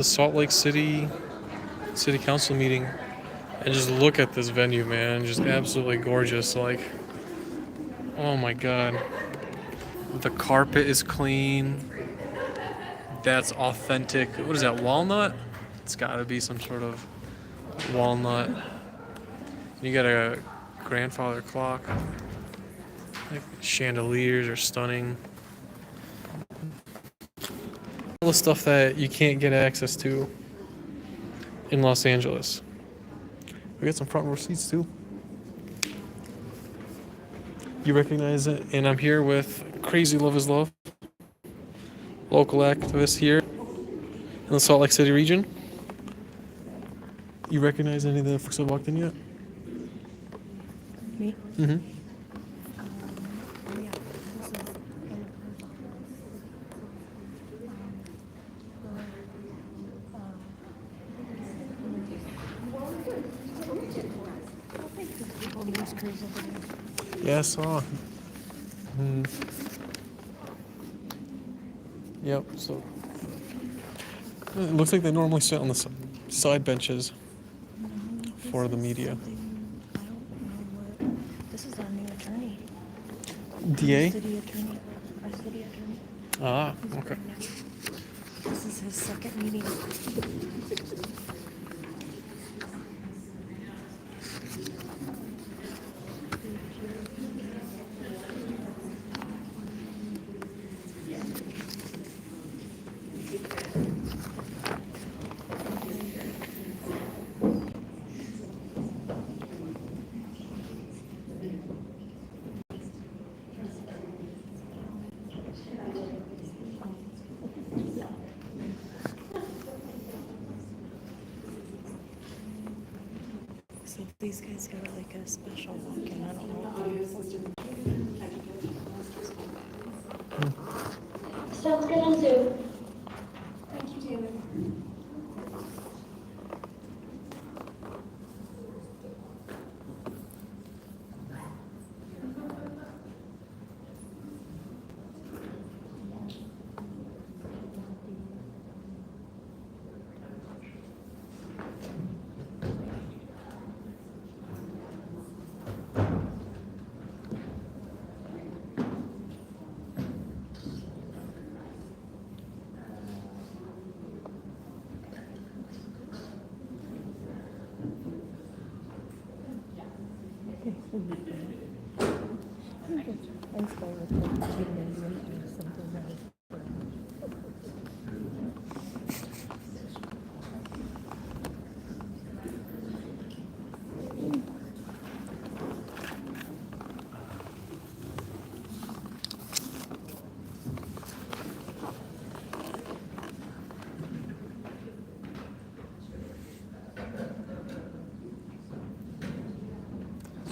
The Salt Lake City Council meeting, and just look at this venue, man. Just absolutely gorgeous. Like, oh my god. The carpet is clean. That's authentic. What is that, walnut? It's gotta be some sort of walnut. You got a grandfather clock. Like, chandeliers are stunning. All the stuff that you can't get access to in Los Angeles. We got some front row seats too. You recognize it? And I'm here with Crazy Love is Love, local activist here in the Salt Lake City region. You recognize any of the folks that walked in yet? Me? Mm-hmm. Yeah. Yeah, I saw. Yep, so it looks like they normally sit on the side benches for the media. I don't know what. This is our new attorney. DA? City attorney. Our city attorney. Ah, He's okay. brand new. This is his second meeting. So these guys got like a special walk-in. I don't know. Sounds good on Zoom. Thank you, David.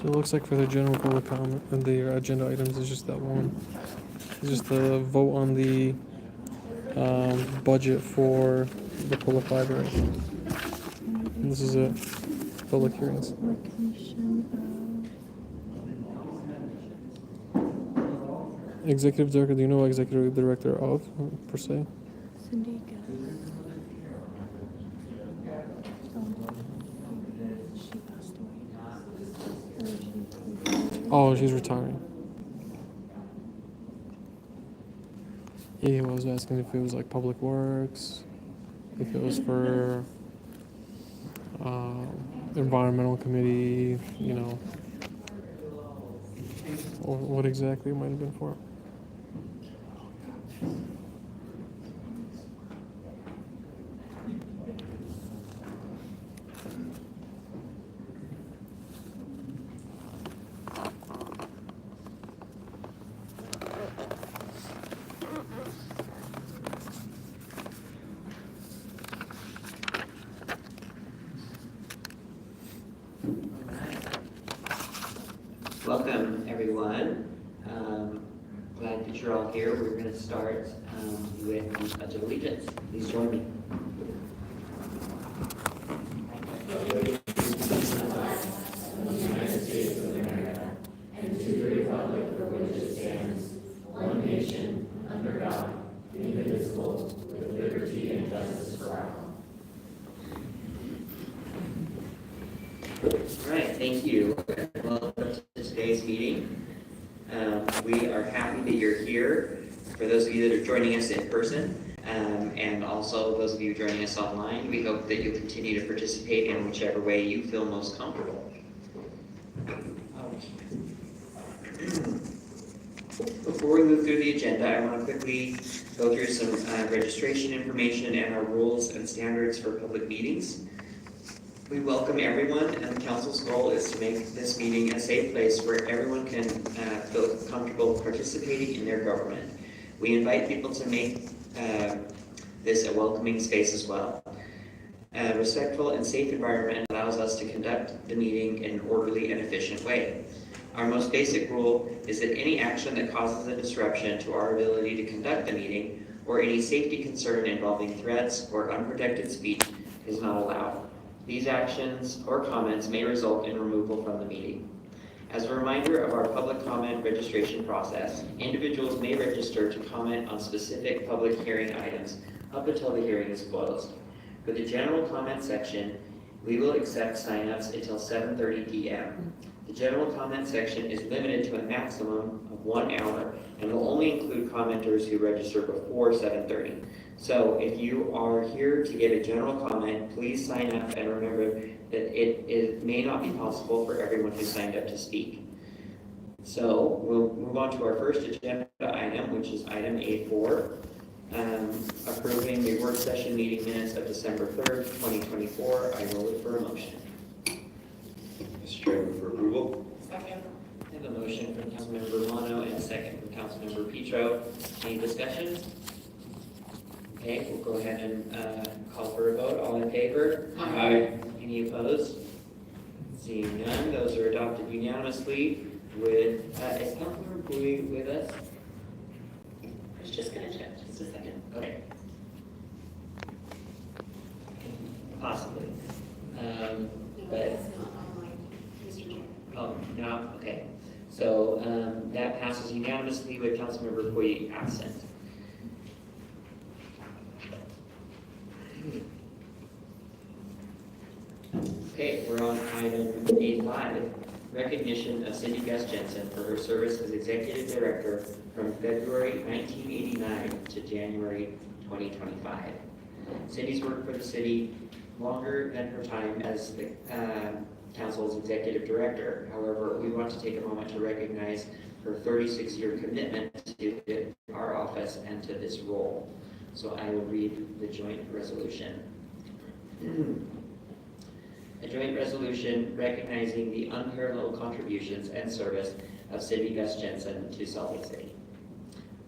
So it looks like for the general public comment and the agenda items is just that one. It's just the vote on the budget for the Pullic Library. And this is it. Public hearings. Executive director, do you know executive director of, per se? Cindy she passed away. Oh, she's retiring. Yeah, he was asking if it was like public works, if it was for environmental committee, you know, or what exactly it might have been for. Welcome, everyone. Glad that you're all here. We're going to start with the Pledge of Allegiance. Please join me. Nation, under God, indivisible, with liberty and justice for all. All right, thank you. Welcome to today's meeting. We are happy that you're here. For those of you that are joining us in person, and also those of you joining us online, we hope that you'll continue to participate in whichever way you feel most comfortable. Before we move through the agenda, I want to quickly go through some registration information and our rules and standards for public meetings. We welcome everyone, and the council's goal is to make this meeting a safe place where everyone can feel comfortable participating in their government. We invite people to make this a welcoming space as well. A respectful and safe environment allows us to conduct the meeting in an orderly and efficient way. Our most basic rule is that any action that causes a disruption to our ability to conduct the meeting or any safety concern involving threats or unprotected speech is not allowed. These actions or comments may result in removal from the meeting. As a reminder of our public comment registration process, individuals may register to comment on specific public hearing items up until the hearing is closed. For the general comment section, we will accept sign-ups until 7:30 p.m. The general comment section is limited to a maximum of 1 hour and will only include commenters who register before 7:30. So if you are here to give a general comment, please sign up and remember that it may not be possible for everyone who signed up to speak. So we'll move on to our first agenda item, which is item A4, approving the work session meeting minutes of December 3rd, 2024. I will look for a motion. Mr. Chairman, for approval. Second. I have a motion from Councilmember Romano and a second from Councilmember Petro. Any discussion? Okay, we'll go ahead and call for a vote. All in favor? Aye. Any opposed? Seeing none, those are adopted unanimously. With is Councilmember Bowie with us? I was just gonna check, just a second. Okay. Possibly. But oh, no, okay. So that passes unanimously with Councilmember Bowie absent. Okay, we're on item A5, recognition of Cindy Gus Jensen for her service as Executive Director from February 1989 to January 2025. Cindy's worked for the city longer than her time as the Council's Executive Director. However, we want to take a moment to recognize her 36-year commitment to our office and to this role. So I will read the joint resolution. A joint resolution recognizing the unparalleled contributions and service of Cindy Gus Jensen to Salt Lake City.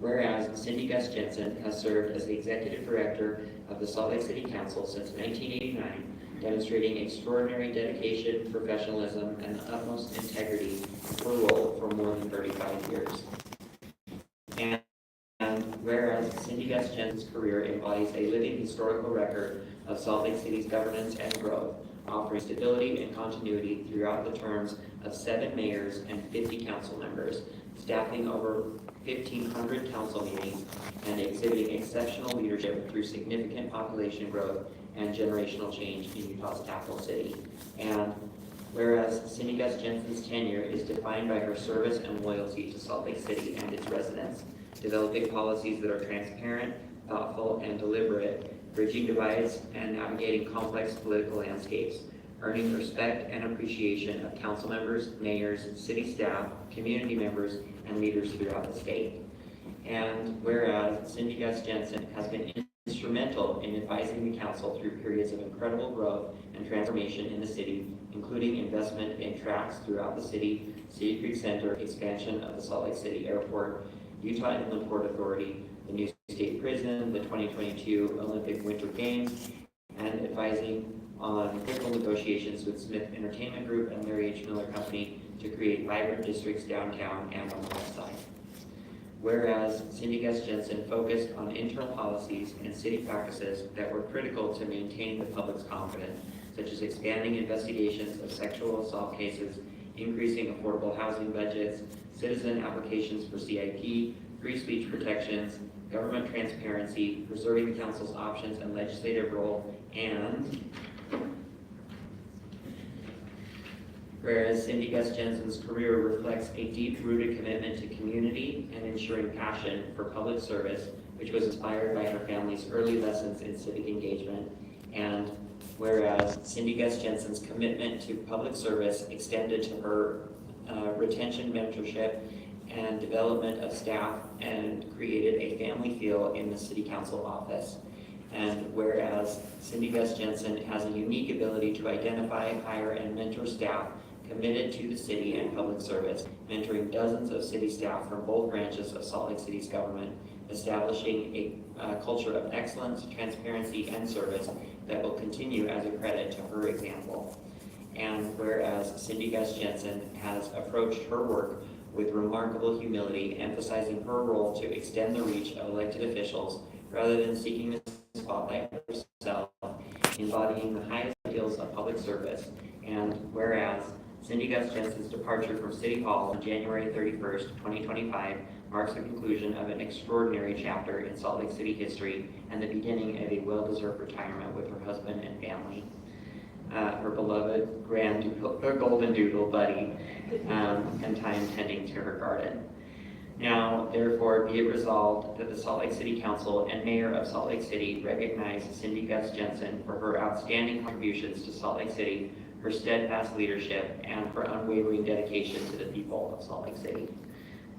Whereas Cindy Gus Jensen has served as the Executive Director of the Salt Lake City Council since 1989, demonstrating extraordinary dedication, professionalism, and the utmost integrity in her role for more than 35 years. And whereas Cindy Gus Jensen's career embodies a living historical record of Salt Lake City's governance and growth, offering stability and continuity throughout the terms of 7 mayors and 50 council members, staffing over 1,500 council meetings, and exhibiting exceptional leadership through significant population growth and generational change in Utah's capital city. And whereas Cindy Gus Jensen's tenure is defined by her service and loyalty to Salt Lake City and its residents, developing policies that are transparent, thoughtful, and deliberate, bridging divides and navigating complex political landscapes, earning respect and appreciation of council members, mayors, city staff, community members, and leaders throughout the state. And whereas Cindy Gus Jensen has been instrumental in advising the council through periods of incredible growth and transformation in the city, including investment in tracks throughout the city, City Creek Center, expansion of the Salt Lake City Airport, Utah Inland Port Authority, the new state prison, the 2022 Olympic Winter Games, and advising on critical negotiations with Smith Entertainment Group and Larry H. Miller Company to create vibrant districts downtown and on the west side. Whereas Cindy Gus Jensen focused on internal policies and city practices that were critical to maintain the public's confidence, such as expanding investigations of sexual assault cases, increasing affordable housing budgets, citizen applications for CIP, free speech protections, government transparency, preserving the council's options and legislative role, and Whereas Cindy Gus Jensen's career reflects a deep-rooted commitment to community and ensuring passion for public service, which was inspired by her family's early lessons in civic engagement. And whereas Cindy Gus Jensen's commitment to public service extended to her retention, mentorship, and development of staff and created a family feel in the City Council office. And whereas Cindy Gus Jensen has a unique ability to identify, hire, and mentor staff committed to the city and public service, mentoring dozens of city staff from both branches of Salt Lake City's government, establishing a culture of excellence, transparency, and service that will continue as a credit to her example. And whereas Cindy Gus Jensen has approached her work with remarkable humility, emphasizing her role to extend the reach of elected officials rather than seeking the spotlight herself, embodying the highest ideals of public service. And whereas Cindy Gus Jensen's departure from City Hall on January 31st, 2025 marks the conclusion of an extraordinary chapter in Salt Lake City history and the beginning of a well-deserved retirement with her husband and family. Her beloved golden doodle buddy, and time tending to her garden. Now, therefore, be it resolved that the Salt Lake City Council and Mayor of Salt Lake City recognize Cindy Gus Jensen for her outstanding contributions to Salt Lake City, her steadfast leadership, and her unwavering dedication to the people of Salt Lake City.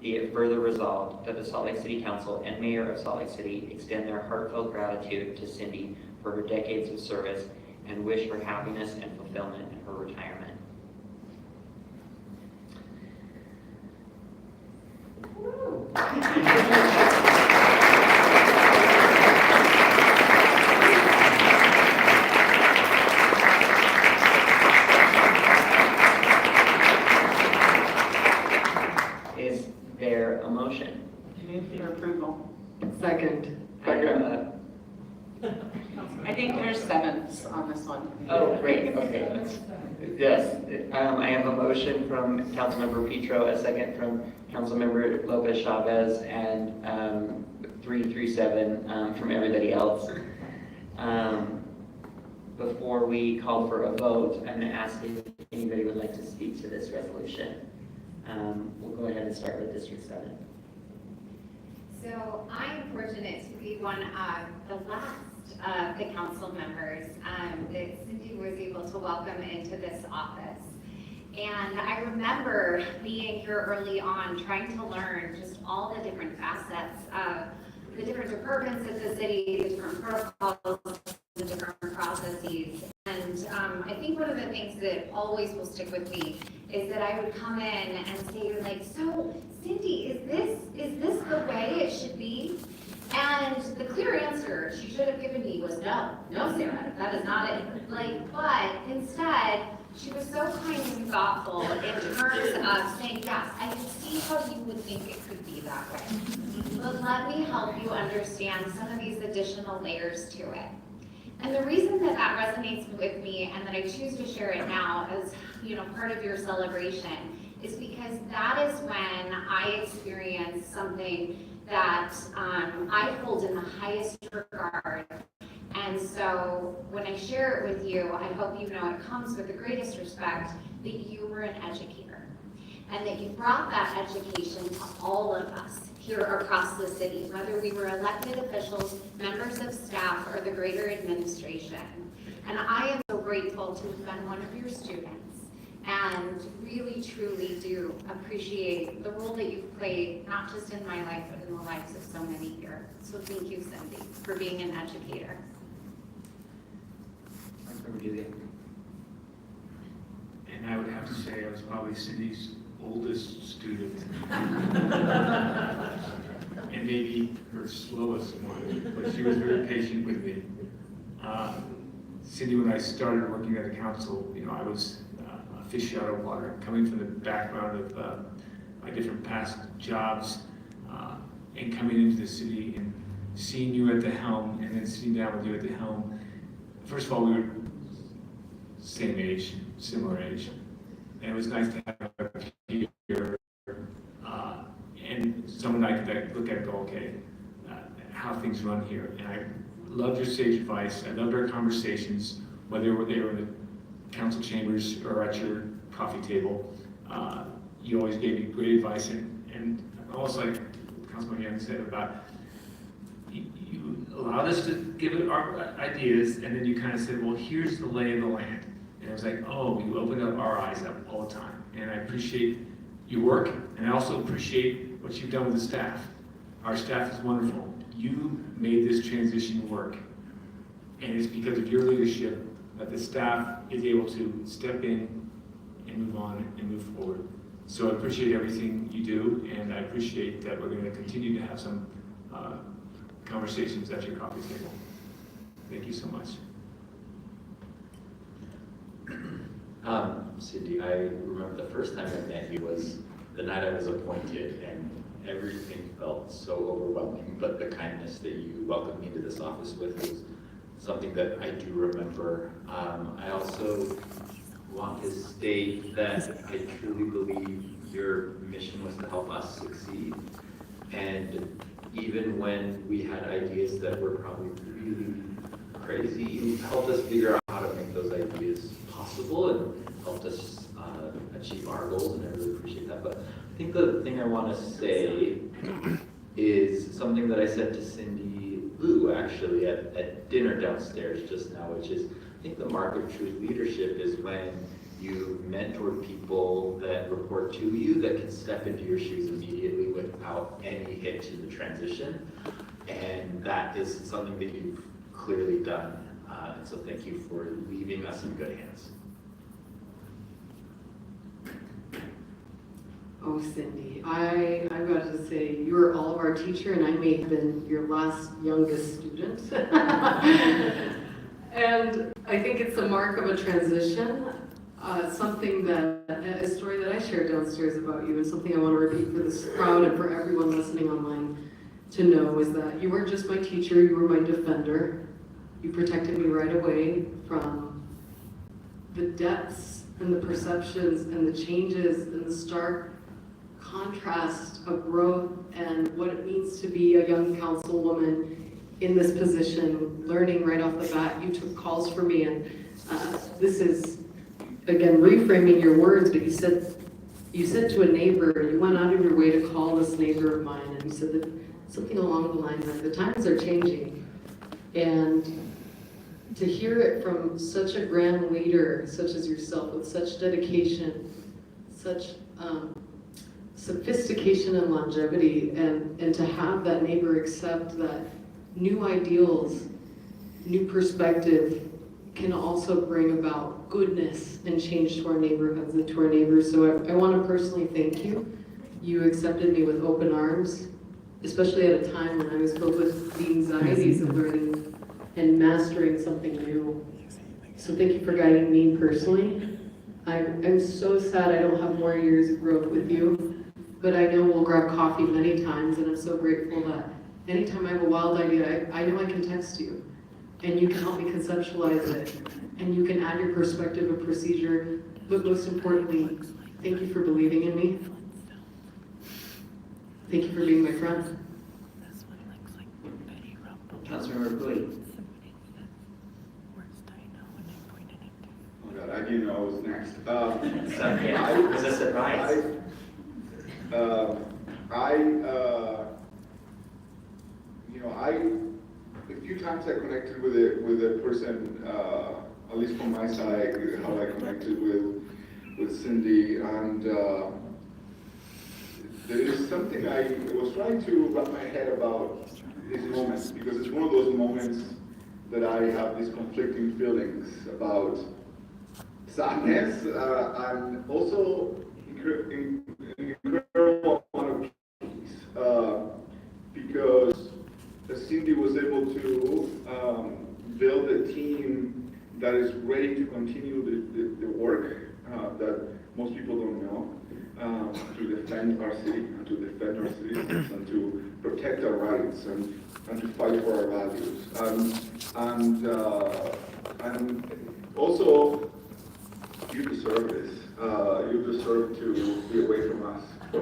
Be it further resolved that the Salt Lake City Council and Mayor of Salt Lake City extend their heartfelt gratitude to Cindy for her decades of service and wish her happiness and fulfillment in her retirement. Is there a motion? Move for approval. Second. I think there's sevens on this one. Oh, great, okay. Yes, I have a motion from Councilmember Petro, a second from Councilmember Lopez Chavez, and 337 from everybody else. Before we call for a vote, I'm going to ask if anybody would like to speak to this resolution. We'll go ahead and start with District 7. So I'm fortunate to be one of the last of the council members that Cindy was able to welcome into this office. And I remember being here early on, trying to learn just all the different facets of the different departments of the city, the different protocols, the different processes. And I think one of the things that always will stick with me is that I would come in and say, like, so Cindy, is this the way it should be? And the clear answer she should have given me was no, Sarah, that is not it. But instead, she was so kind and thoughtful in terms of saying, yes, I can see how you would think it could be that way. But let me help you understand some of these additional layers to it. And the reason that that resonates with me and that I choose to share it now as, part of your celebration is because that is when I experience something that I hold in the highest regard. And so when I share it with you, I hope you know it comes with the greatest respect that you were an educator and that you brought that education to all of us here across the city, whether we were elected officials, members of staff, or the greater administration. And I am so grateful to have been one of your students and really, truly do appreciate the role that you've played, not just in my life, but in the lives of so many here. So thank you, Cindy, for being an educator. And I would have to say I was probably Cindy's oldest student. And maybe her slowest one, but she was very patient with me. Cindy, when I started working at the council, I was a fish out of water, coming from the background of my different past jobs, and coming into the city and seeing you at the helm, and then sitting down with you at the helm. First of all, we were same age, similar age, and it was nice to have a peer, and someone I could look at and go, okay, how things run here. And I loved your sage advice. I loved our conversations, whether they were in the council chambers or at your coffee table. You always gave me great advice, and also like Councilman Young said about, you allowed us to give it our ideas, and then you kind of said, well, here's the lay of the land. And it was like, oh, you opened up our eyes up all the time. And I appreciate your work, and I also appreciate what you've done with the staff. Our staff is wonderful. You made this transition work. And it's because of your leadership that the staff is able to step in and move on and move forward. So I appreciate everything you do, and I appreciate that we're going to continue to have some conversations at your coffee table. Thank you so much. Cindy, I remember the first time I met you was the night I was appointed, and everything felt so overwhelming, but the kindness that you welcomed me to this office with was something that I do remember. I also want to state that I truly believe your mission was to help us succeed. And even when we had ideas that were probably really crazy, you helped us figure out how to make those ideas possible and helped us achieve our goals, and I really appreciate that. But I think the thing I want to say is something that I said to Cindy Lou actually at dinner downstairs just now, which is, I think the mark of true leadership is when you mentor people that report to you that can step into your shoes immediately without any hitch in the transition. And that is something that you've clearly done. And so thank you for leaving us in good hands. Oh, Cindy, I've got to say, you were all of our teacher, and I may have been your last youngest student. And I think it's a mark of a transition, something that, a story that I shared downstairs about you, and something I want to repeat for this crowd and for everyone listening online to know, is that you weren't just my teacher, you were my defender. You protected me right away from the depths and the perceptions and the changes and the stark contrast of growth and what it means to be a young councilwoman in this position, learning right off the bat. You took calls for me, and this is, again, reframing your words, but you said to a neighbor, you went out of your way to call this neighbor of mine, and you said that something along the lines like, the times are changing. And to hear it from such a grand leader, such as yourself, with such dedication, such sophistication and longevity, and to have that neighbor accept that new ideals, new perspective can also bring about goodness and change to our neighborhoods and to our neighbors. So I want to personally thank you. You accepted me with open arms, especially at a time when I was filled with the anxieties of learning and mastering something new. So thank you for guiding me personally. I'm so sad I don't have more years of growth with you, but I know we'll grab coffee many times, and I'm so grateful that anytime I have a wild idea, I know I can text you, and you can help me conceptualize it, and you can add your perspective and procedure, but most importantly, thank you for believing in me. Thank you for being my friend. Councilmember Bowie. Oh God, I didn't know I was next. Yeah, it was a surprise. A few times I connected with a person, at least from my side, how I connected with Cindy, and there is something I was trying to wrap my head about this moment, because it's one of those moments that I have these conflicting feelings about sadness and also incredible amount of peace, because Cindy was able to build a team that is ready to continue the work that most people don't know, to defend our city, and to defend our citizens, and to protect our rights, and to fight for our values. And also, you deserve this. You deserve to be away from us. So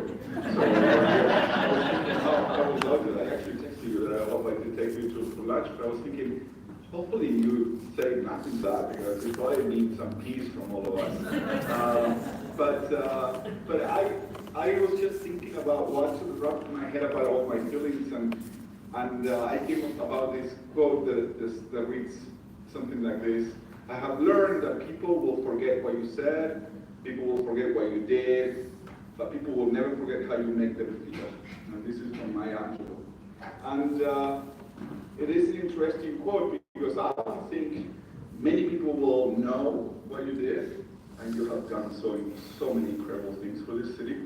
I was lucky that I actually texted you that I would like to take you to lunch, but I was thinking, hopefully you say nothing bad, because we probably need some peace from all of us. But I was just thinking about what sort of dropped in my head about all my feelings, and I came up about this quote that reads something like this: I have learned that people will forget what you said, people will forget what you did, but people will never forget how you make them feel. And this is from Maya Angelou. And it is an interesting quote, because I don't think many people will know what you did, and you have done so many incredible things for this city.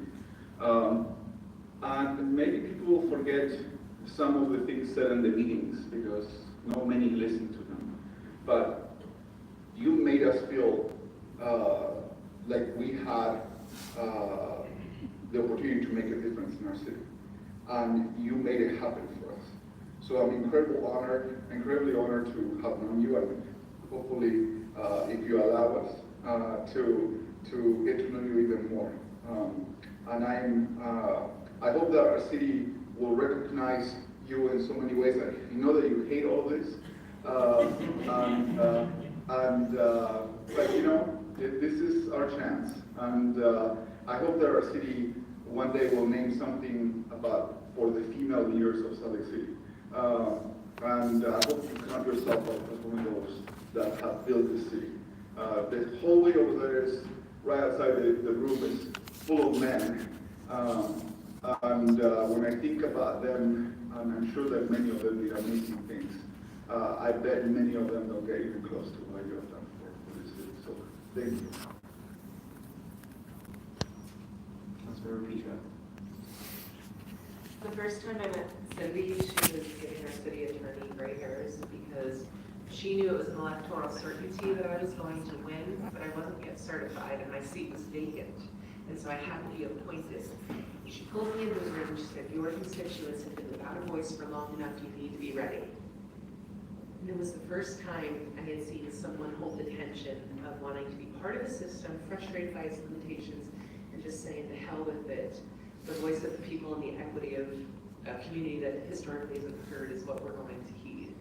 And maybe people will forget some of the things said in the meetings, because not many listen to them. But you made us feel like we had the opportunity to make a difference in our city. And you made it happen for us. So I'm incredibly honored to have known you, and hopefully, if you allow us to get to know you even more. And I hope that our city will recognize you in so many ways. I know that you hate all this, but you know, this is our chance. And I hope that our city one day will name something for the female leaders of Salt Lake City. And I hope you count yourself as one of those that have built this city. The hallway over there is right outside the room is full of men. And when I think about them, and I'm sure that many of them did amazing things, I bet many of them don't get even close to what you have done for this city. So thank you. Councilmember Petra. The first time I met Cindy, she was giving our city attorney gray hairs because she knew it was an electoral certainty that I was going to win, but I wasn't yet certified and my seat was vacant. And so I had to be appointed. She pulled me into the room and she said, your constituents have been without a voice for long enough, you need to be ready. And it was the first time I had seen someone hold the tension of wanting to be part of a system, frustrated by its limitations, and just saying, to hell with it. The voice of the people and the equity of a community that historically isn't heard is what we're going to heed.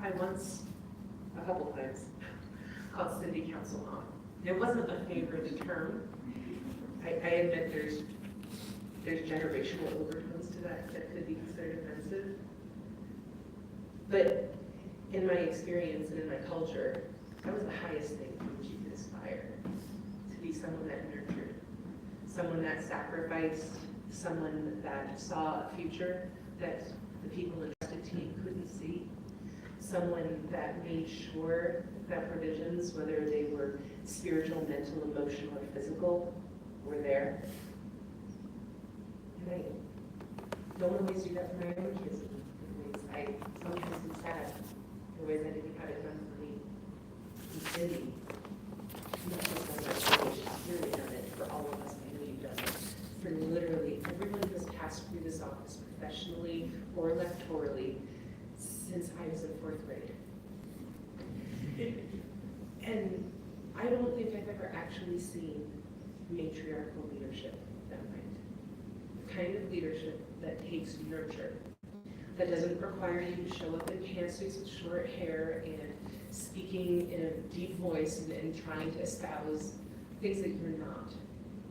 I once, a couple times, called city council mom. It wasn't a favorite term. I admit there's generational overtones to that could be considered offensive. But in my experience and in my culture, that was the highest thing to which you could aspire. To be someone that nurtured, someone that sacrificed, someone that saw a future that the people entrusted to you couldn't see, someone that made sure that provisions, whether they were spiritual, mental, emotional, or physical, were there. And I don't always do that for my own kids. In ways I sometimes am sad, in ways I didn't have it done for me. And Cindy, not just on my page, she's really done it for all of us. I know you've done it for literally everyone who has passed through this office professionally or electorally since I was in 4th grade. And I don't think I've ever actually seen matriarchal leadership that way. The kind of leadership that takes nurture, that doesn't require you to show up in pantsuits with short hair and speaking in a deep voice and trying to espouse things that you're not.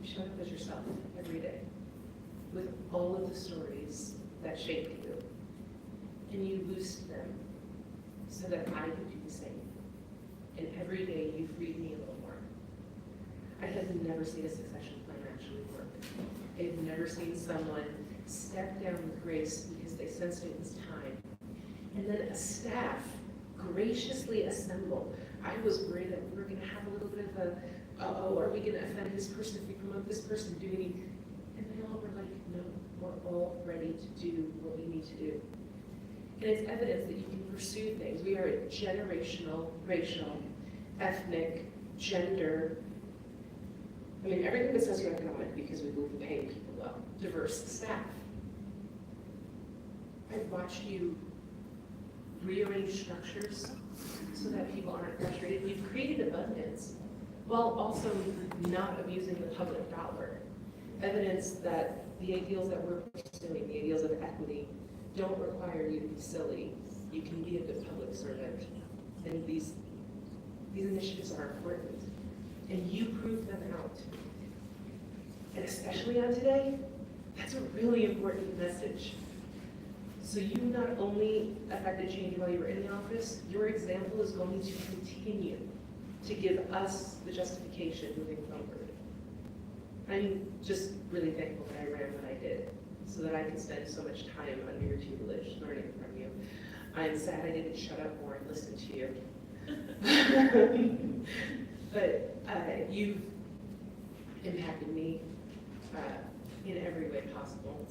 You show up as yourself every day with all of the stories that shaped you. And you loosed them so that I could do the same. And every day you freed me a little more. I have never seen a succession plan actually work. I've never seen someone step down with grace because they sensed it was time. And then a staff graciously assemble. I was worried that we were going to have a little bit of a, oh, are we going to offend this person if we promote this person? And they all were like, no, we're all ready to do what we need to do. And it's evidence that you can pursue things. We are a generational, racial, ethnic, gender, I mean, everything that says socioeconomic, because we believe in paying people well, diverse staff. I've watched you rearrange structures so that people aren't frustrated. You've created abundance while also not abusing the public dollar. Evidence that the ideals that we're pursuing, the ideals of equity, don't require you to be silly. You can be a good public servant. And these initiatives are important. And you prove them out. And especially on today, that's a really important message. So you not only affected change while you were in the office, your example is going to continue to give us the justification moving forward. I'm just really thankful that I ran what I did so that I could spend so much time under your tutelage learning from you. I'm sad I didn't shut up more and listen to you. But you've impacted me in every way possible.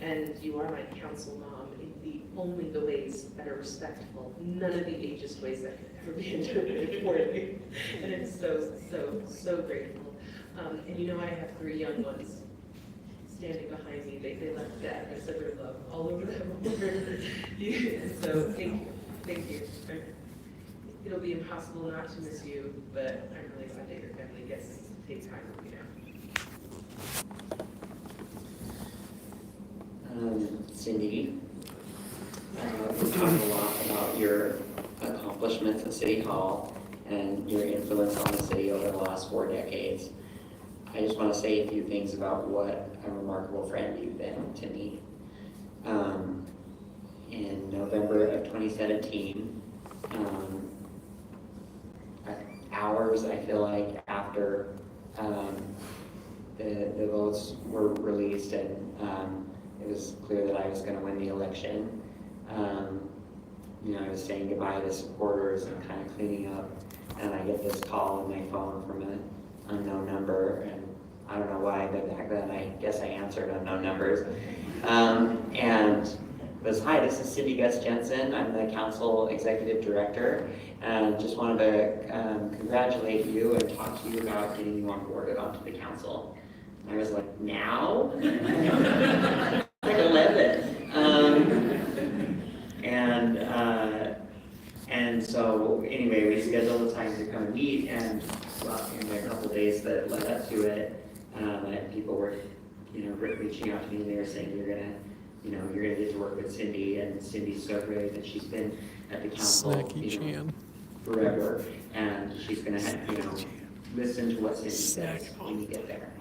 And you are my council mom in only the ways that are respectful, none of the ageist ways that could ever be interpreted poorly. And I'm so, so, so grateful. And you know I have 3 young ones standing behind me. They left that I said their love all over them. And so thank you. It'll be impossible not to miss you, but I'm really glad that your family gets to take time with you now. Cindy, we talked a lot about your accomplishments at City Hall and your influence on the city over the last 4 decades. I just want to say a few things about what a remarkable friend you've been to me. In November of 2017, hours, I feel like, after the votes were released and it was clear that I was going to win the election. I was saying goodbye to supporters and kind of cleaning up, and I get this call on my phone from an unknown number, and I don't know why, but back then I guess I answered unknown numbers. And it was, hi, this is Cindy Gus Jensen. I'm the council executive director, and just wanted to congratulate you and talk to you about getting you onboarded onto the council. And I was like, now? Like 11. And so anyway, we scheduled a time to come meet, and well, in the couple days that led up to it, people were, reaching out to me, and they were saying, you're gonna get to work with Cindy, and Cindy's so great that she's been at the council, forever, and she's gonna listen to what Cindy says when you get there.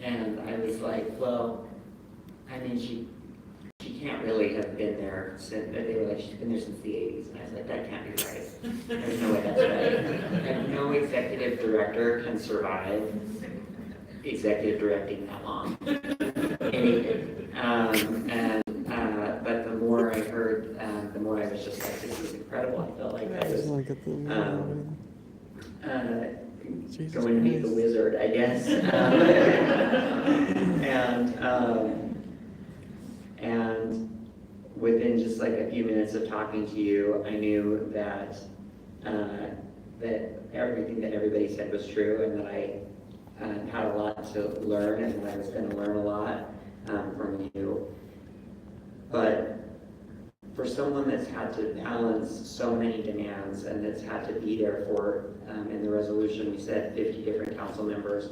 And I was like, well, I mean, she can't really have been there since, they were like, she's been there since the 80s. And I was like, that can't be right. There's no way that's right. And no executive director can survive executive directing that long. But the more I heard, the more I was just like, this is incredible. I felt like I was going to meet the wizard, I guess. And within just like a few minutes of talking to you, I knew that that everything that everybody said was true, and that I had a lot to learn, and that I was going to learn a lot from you. But for someone that's had to balance so many demands and that's had to be there for, in the resolution we said 50 different council members,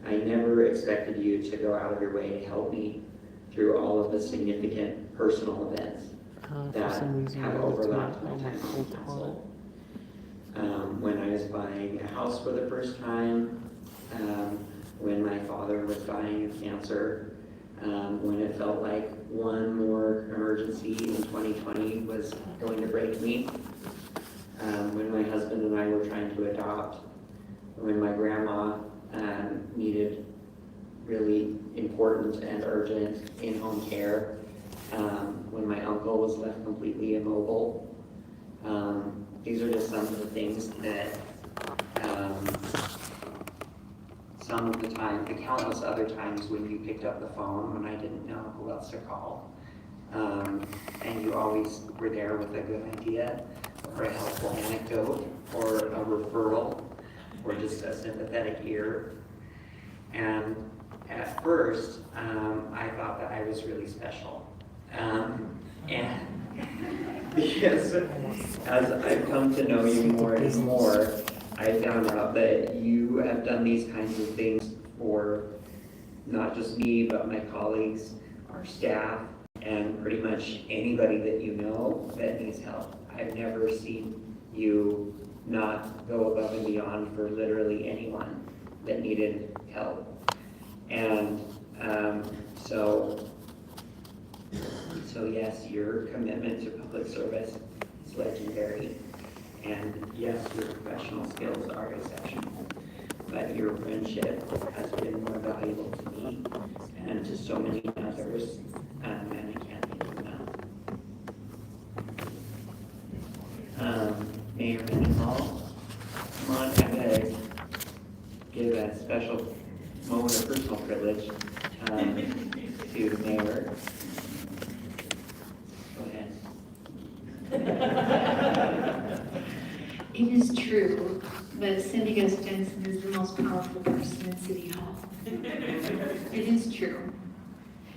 I never expected you to go out of your way to help me through all of the significant personal events that have overlapped my time on council. When I was buying a house for the first time, when my father was dying of cancer, when it felt like one more emergency in 2020 was going to break me, when my husband and I were trying to adopt, when my grandma needed really important and urgent in-home care, when my uncle was left completely immobile. These are just some of the things that some of the time, the countless other times when you picked up the phone when I didn't know who else to call. And you always were there with a good idea, or a helpful anecdote, or a referral, or just a sympathetic ear. And at first, I thought that I was really special. And because as I've come to know you more and more, I found out that you have done these kinds of things for not just me, but my colleagues, our staff, and pretty much anybody that you know that needs help. I've never seen you not go above and beyond for literally anyone that needed help. And so yes, your commitment to public service is legendary. And yes, your professional skills are exceptional. But your friendship has been more valuable to me and to so many others, and I can't thank you enough. Mayor Mendenhall, come on, I'm gonna give a special moment of personal privilege to the mayor. Go ahead. It is true that Cindy Gus Jensen is the most powerful person in City Hall. It is true.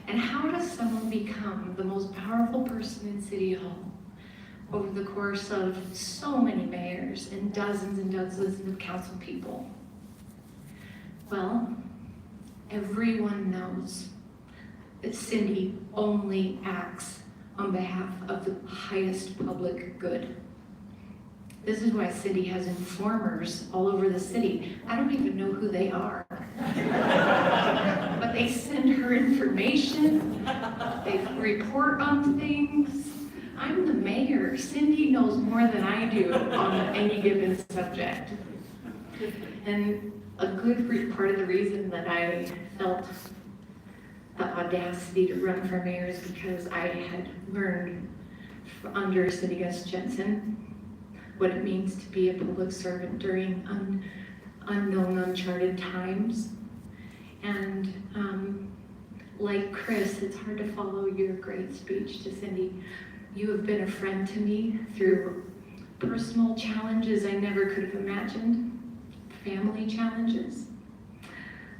And how does someone become the most powerful person in City Hall over the course of so many mayors and dozens of council people? Well, everyone knows that Cindy only acts on behalf of the highest public good. This is why Cindy has informers all over the city. I don't even know who they are. But they send her information, they report on things. I'm the mayor. Cindy knows more than I do on any given subject. And a good part of the reason that I felt the audacity to run for mayor is because I had learned under Cindy Gus Jensen what it means to be a public servant during unknown, uncharted times. And like Chris, it's hard to follow your great speech to Cindy. You have been a friend to me through personal challenges I never could have imagined, family challenges,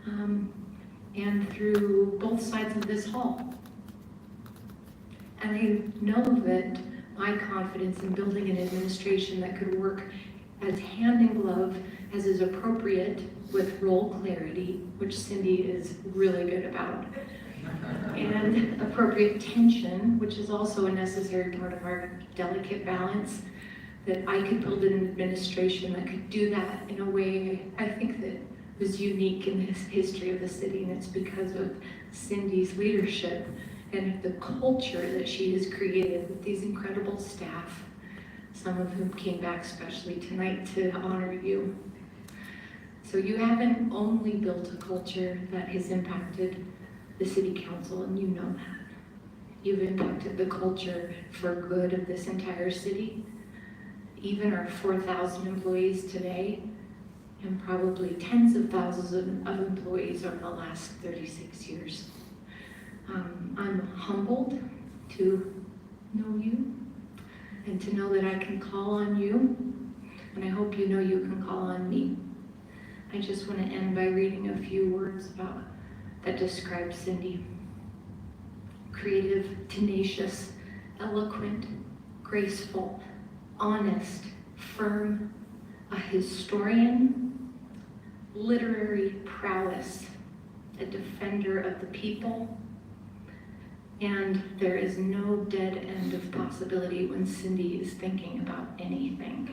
and through both sides of this hall. And I know that my confidence in building an administration that could work as hand in glove as is appropriate with role clarity, which Cindy is really good about, and appropriate tension, which is also a necessary part of our delicate balance, that I could build an administration that could do that in a way I think that was unique in the history of the city, and it's because of Cindy's leadership and the culture that she has created with these incredible staff, some of whom came back especially tonight to honor you. So you haven't only built a culture that has impacted the city council, and you know that. You've impacted the culture for good of this entire city, even our 4,000 employees today, and probably tens of thousands of employees over the last 36 years. I'm humbled to know you and to know that I can call on you, and I hope you know you can call on me. I just want to end by reading a few words that describe Cindy. Creative, tenacious, eloquent, graceful, honest, firm, a historian, literary prowess, a defender of the people, and there is no dead end of possibility when Cindy is thinking about anything.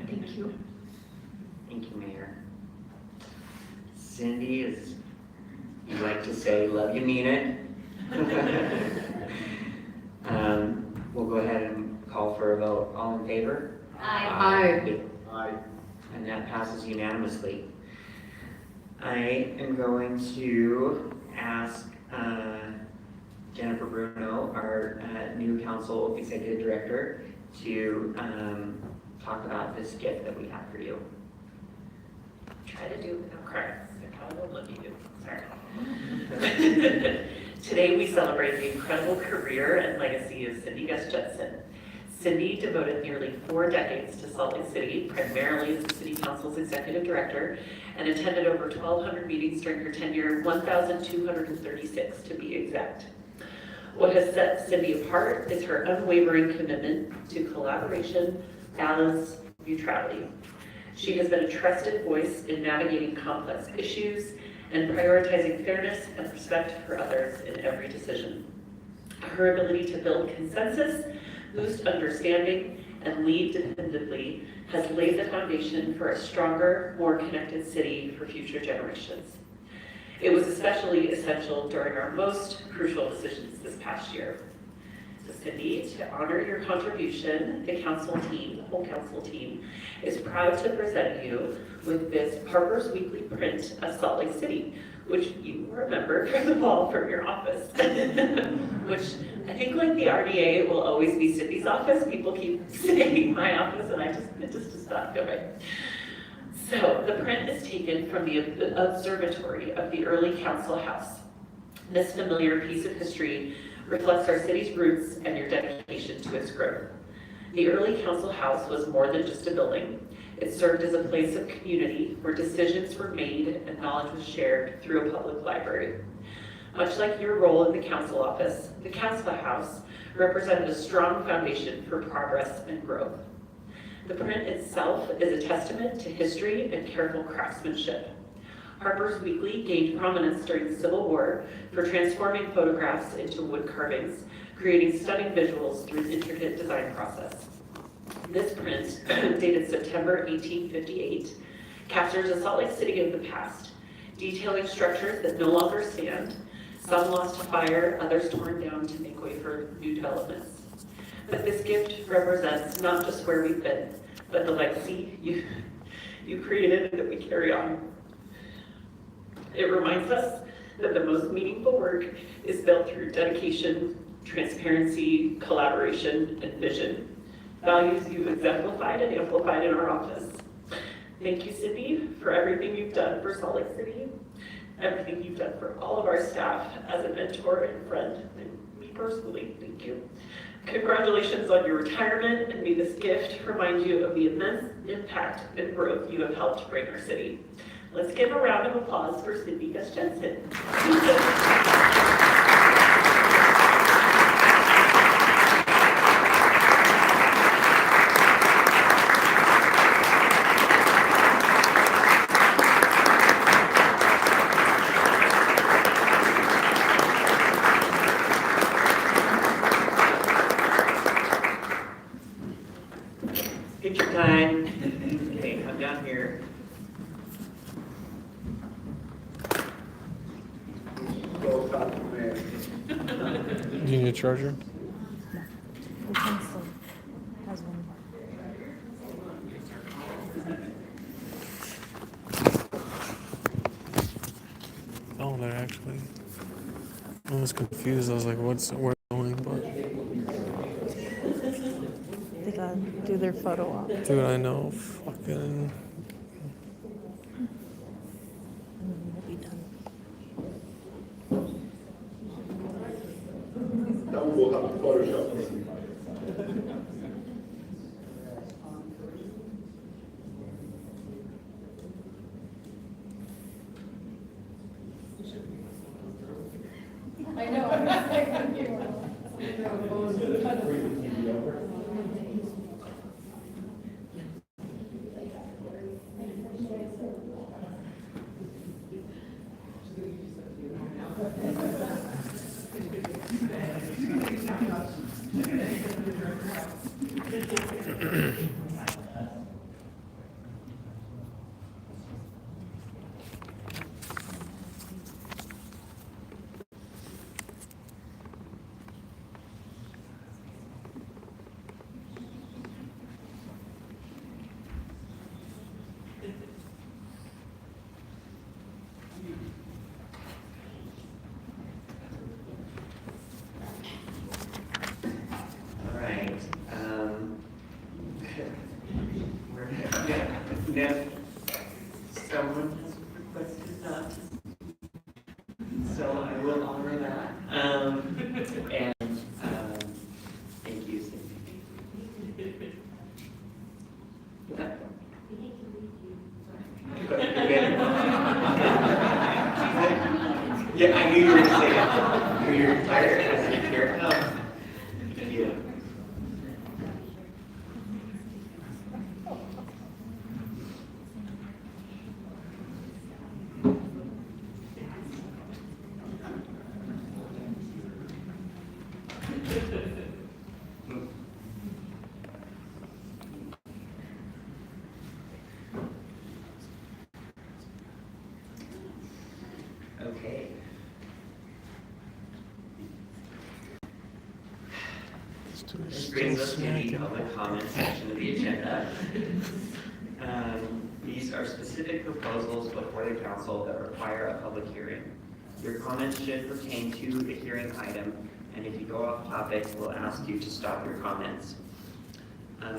Thank you. Thank you, Mayor. Cindy is, you like to say, love you, mean it. We'll go ahead and call for a vote. All in favor? Aye. Aye. And that passes unanimously. I am going to ask Jennifer Bruno, our new council executive director, to talk about this gift that we have for you. Try to do it without crying. I will look at you. Sorry. Today we celebrate the incredible career and legacy of Cindy Gus Jensen. Cindy devoted nearly 4 decades to Salt Lake City, primarily as the City Council's executive director, and attended over 1,200 meetings during her tenure, 1,236 to be exact. What has set Cindy apart is her unwavering commitment to collaboration, balance, neutrality. She has been a trusted voice in navigating complex issues and prioritizing fairness and respect for others in every decision. Her ability to build consensus, boost understanding, and lead dependably has laid the foundation for a stronger, more connected city for future generations. It was especially essential during our most crucial decisions this past year. So Cindy, to honor your contribution, the whole council team, is proud to present you with this Harper's Weekly print of Salt Lake City, which you remember from the wall from your office. Which I think, like the RDA, it will always be Cindy's office. People keep saying my office, and it just does not feel right. So the print is taken from the observatory of the early council house. This familiar piece of history reflects our city's roots and your dedication to its growth. The early council house was more than just a building. It served as a place of community where decisions were made and knowledge was shared through a public library. Much like your role in the council office, the council house represented a strong foundation for progress and growth. The print itself is a testament to history and careful craftsmanship. Harper's Weekly gained prominence during the Civil War for transforming photographs into wood carvings, creating stunning visuals through an intricate design process. This print, dated September 1858, captures a Salt Lake City of the past, detailing structures that no longer stand, some lost to fire, others torn down to make way for new developments. But this gift represents not just where we've been, but the legacy you created that we carry on. It reminds us that the most meaningful work is built through dedication, transparency, collaboration, and vision. Values you've exemplified and amplified in our office. Thank you, Cindy, for everything you've done for Salt Lake City, everything you've done for all of our staff as a mentor and friend, and me personally, thank you. Congratulations on your retirement, and may this gift remind you of the immense impact and growth you have helped bring our city. Let's give a round of applause for Cindy Gus-Jensen. Get your time. Okay, come down here. Go talk to me. Do you need a charger? The council has one. Oh, they're actually. I was confused. I was like, where are they going? But They gotta do their photo op. dude, I know. Fucking. And we'll be done. That one will have to Photoshop. I know, I'm not like you. All right. Next, someone has requested that. So I will honor that. And thank you, Cindy. That- Yeah, I knew you were going to say it. You're retired as a care. Yeah. This brings us to the public comment section of the agenda. These are specific proposals before the council that require a public hearing. Your comments should pertain to the hearing item, and if you go off topic, we'll ask you to stop your comments.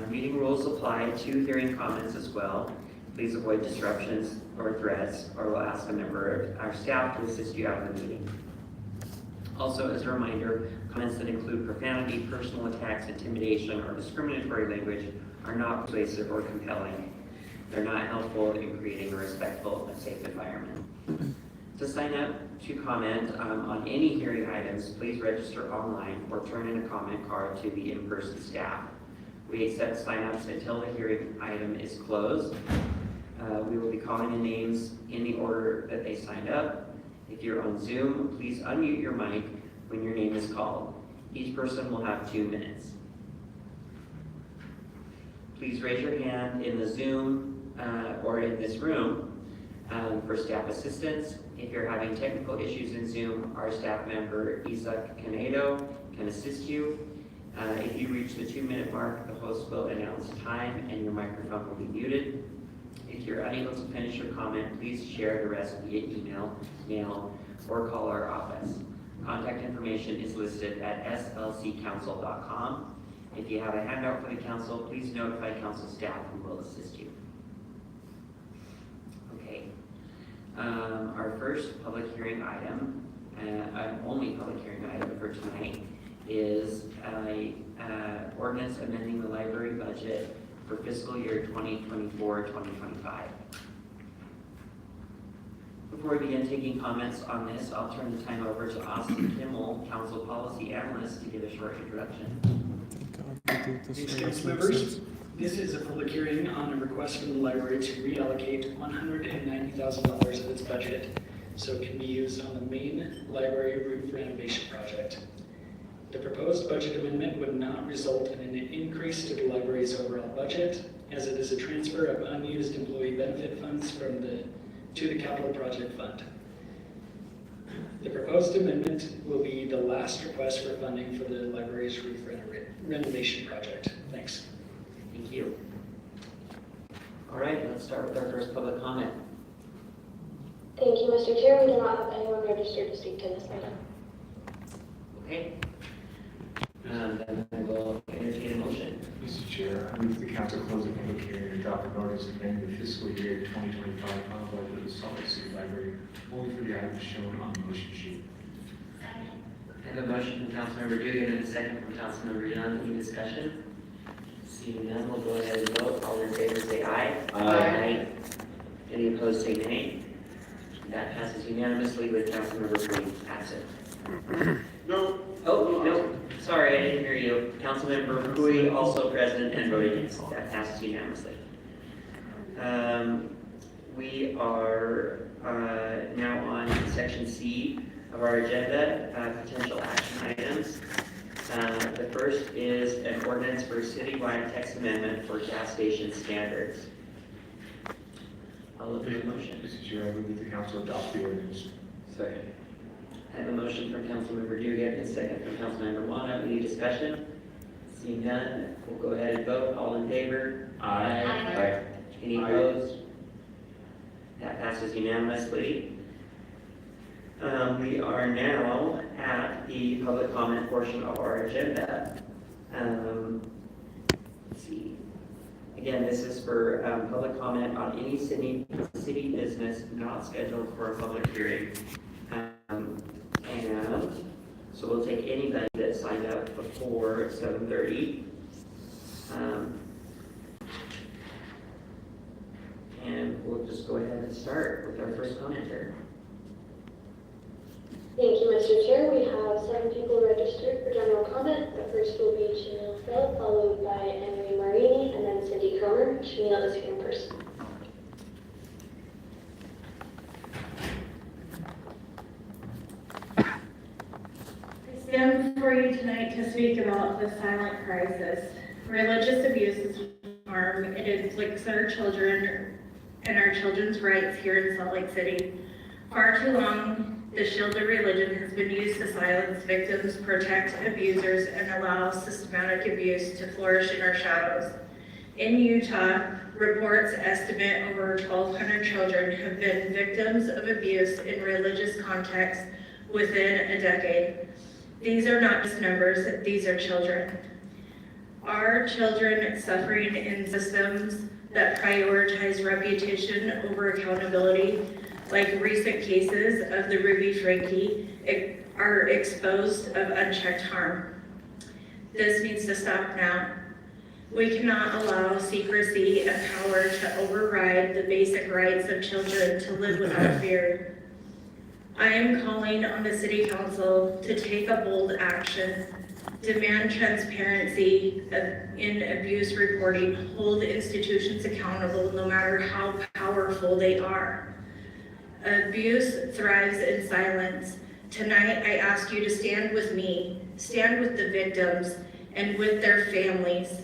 Meeting rules apply to hearing comments as well. Please avoid disruptions or threats, or we'll ask a member of our staff to assist you out of the meeting. Also, as a reminder, comments that include profanity, personal attacks, intimidation, or discriminatory language are not persuasive or compelling. They're not helpful in creating a respectful and safe environment. To sign up to comment on any hearing items, please register online or turn in a comment card to the in-person staff. We accept sign-ups until the hearing item is closed. We will be calling the names in the order that they signed up. If you're on Zoom, please unmute your mic when your name is called. Each person will have 2 minutes. Please raise your hand in the Zoom or in this room for staff assistance. If you're having technical issues in Zoom, our staff member, Isaac Canedo, can assist you. If you reach the 2-minute mark, the host will announce time and your microphone will be muted. If you're unable to finish your comment, please share the rest via email, mail, or call our office. Contact information is listed at slccouncil.com. If you have a handout for the council, please notify council staff who will assist you. Okay. Our first public hearing item, only public hearing item for tonight, is ordinance amending the library budget for fiscal year 2024-2025. Before we begin taking comments on this, I'll turn the time over to Austin Kimmel, Council Policy Analyst, to give a short introduction. Thanks, council members. This is a public hearing on a request from the library to reallocate $190,000 of its budget so it can be used on the main library roof renovation project. The proposed budget amendment would not result in an increase to the library's overall budget, as it is a transfer of unused employee benefit funds to the capital project fund. The proposed amendment will be the last request for funding for the library's roof renovation project. Thanks. Thank you. All right, let's start with our first public comment. Thank you, Mr. Chair. We do not have anyone registered to speak to this item. Okay. Then we'll entertain a motion. Mr. Chair, I move the council close the public hearing and adopt an ordinance amending the fiscal year 2025 final budget of the Salt Lake City Library, only for the items shown on the motion sheet. I have a motion from Councilmember Dugan and a second from Councilmember Young. Any discussion? Seeing none, we'll go ahead and vote. All in favor say aye. Aye. Any opposed say nay. That passes unanimously with Councilmember Green absent. No. Oh, no, sorry, I didn't hear you. Councilmember Hui also present and voted against. That passes unanimously. We are now on section C of our agenda, potential action items. The first is an ordinance for citywide text amendment for gas station standards. I'll look for the motion. Mr. Chair, I move that the council adopt the ordinance. Second. I have a motion from Councilmember Dugan and a second from Councilmember Wano. Any discussion? Seeing none, we'll go ahead and vote. All in favor? Aye. Aye. Any opposed? That passes unanimously. We are now at the public comment portion of our agenda. Let's see. Again, this is for public comment on any city business not scheduled for a public hearing. And so we'll take anybody that signed up before 7:30. And we'll just go ahead and start with our first commenter. Thank you, Mr. Chair. We have 7 people registered for general comment. The first will be Chanel Feld, followed by Henry Marini, and then Cindy Cromer. Chanel is here in person. I stand before you tonight to speak about the silent crisis. Religious abuse is harm. It inflicts our children and our children's rights here in Salt Lake City. Far too long, The shield of religion has been used to silence victims, protect abusers, and allow systematic abuse to flourish in our shadows. In Utah, reports estimate over 1,200 children have been victims of abuse in religious contexts within a decade. These are not just numbers, these are children. Are children suffering in systems that prioritize reputation over accountability, like recent cases of the Ruby Frankie, are exposed of unchecked harm? This needs to stop now. We cannot allow secrecy and power to override the basic rights of children to live without fear. I am calling on the City Council to take a bold action, demand transparency in abuse reporting, hold institutions accountable no matter how powerful they are. Abuse thrives in silence. Tonight, I ask you to stand with me, stand with the victims and with their families.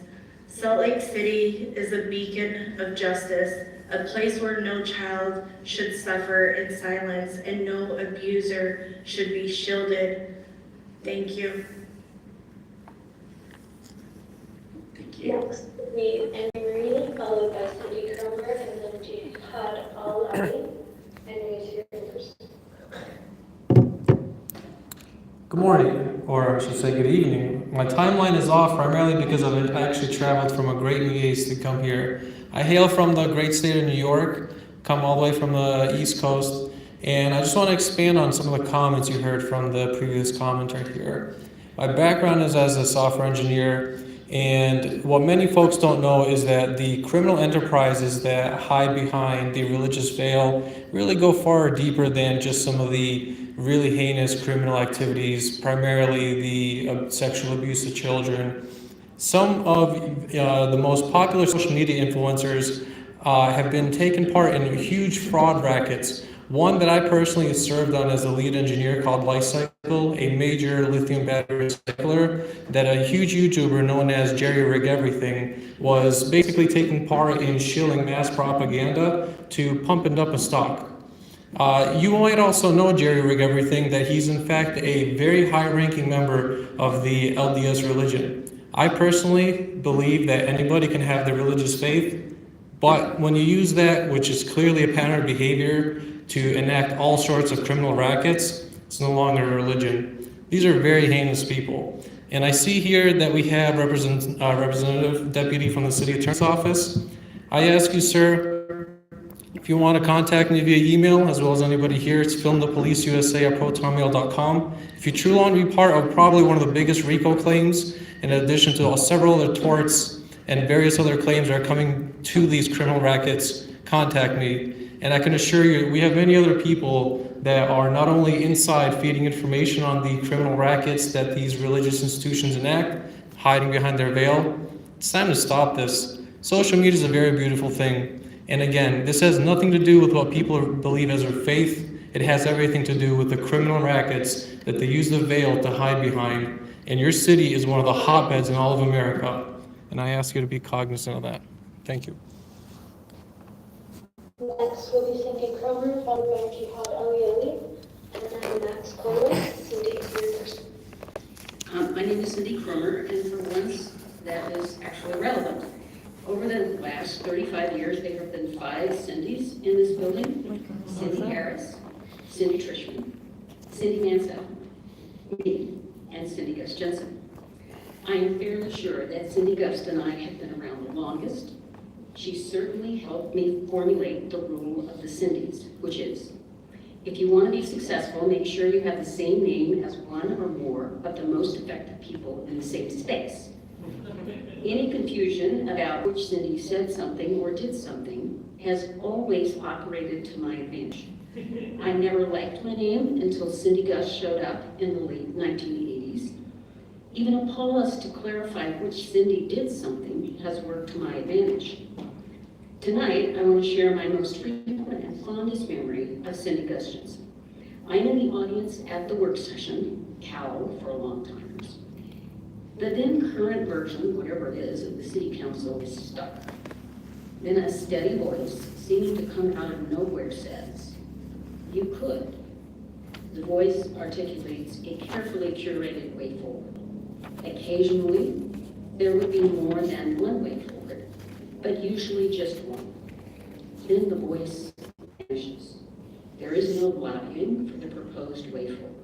Salt Lake City is a beacon of justice, a place where no child should suffer in silence and no abuser should be shielded. Thank you. Thank you. Next will be Annie Marie, followed by Cindy Cromer, and then Jihad Al-Ali. Annie is here first. Good morning, or I should say good evening. My timeline is off primarily because I've actually traveled from a great New East to come here. I hail from the great state of New York, come all the way from the East Coast, and I just want to expand on some of the comments you heard from the previous commenter here. My background is as a software engineer, and what many folks don't know is that the criminal enterprises that hide behind the religious veil really go far deeper than just some of the really heinous criminal activities, primarily the sexual abuse of children. Some of the most popular social media influencers have been taking part in huge fraud rackets. One that I personally served on as a lead engineer called Lifecycle, a major lithium battery recycler that a huge YouTuber known as Jerry Rig Everything was basically taking part in shilling mass propaganda to pump and dump a stock. You might also know Jerry Rig Everything, that he's in fact a very high-ranking member of the LDS religion. I personally believe that anybody can have their religious faith, but when you use that, which is clearly a pattern of behavior, to enact all sorts of criminal rackets, it's no longer a religion. These are very heinous people. And I see here that we have Representative Deputy from the City Attorney's Office. I ask you, sir, if you want to contact me via email, as well as anybody here, it's filmthepoliceusa@protonmail.com. If you truly want to be part of probably one of the biggest RICO claims, in addition to several other torts and various other claims that are coming to these criminal rackets, contact me. And I can assure you, we have many other people that are not only inside feeding information on the criminal rackets that these religious institutions enact, hiding behind their veil. It's time to stop this. Social media is a very beautiful thing. And again, this has nothing to do with what people believe as their faith. It has everything to do with the criminal rackets that they use the veil to hide behind. And your city is one of the hotbeds in all of America. And I ask you to be cognizant of that. Thank you. Next will be Cindy Cromer, followed by Jihad Ali, and then Max Coleman. Cindy is here first. My name is Cindy Cromer, and for once, that is actually relevant. Over the last 35 years, there have been 5 Cindys in this building. Cindy Harris, Cindy Trishman, Cindy Mansell, me, and Cindy Gus Jensen. I am fairly sure that Cindy Gus and I have been around the longest. She certainly helped me formulate the rule of the Cindys, which is, if you want to be successful, make sure you have the same name as one or more of the most effective people in the same space. Any confusion about which Cindy said something or did something has always operated to my advantage. I never liked my name until Cindy Gus showed up in the late 1980s. Even a pause to clarify which Cindy did something has worked to my advantage. Tonight, I want to share my most frequent and fondest memory of Cindy Gus Jensen. I'm in the audience at the work session, COW for long-timers. The then current version, whatever it is, of the City Council is stuck. Then a steady voice, seeming to come out of nowhere, says, "You could." The Voice articulates a carefully curated way forward. Occasionally, there would be more than one way forward, but usually just one. Then the Voice vanishes. There is no lobbying for the proposed way forward.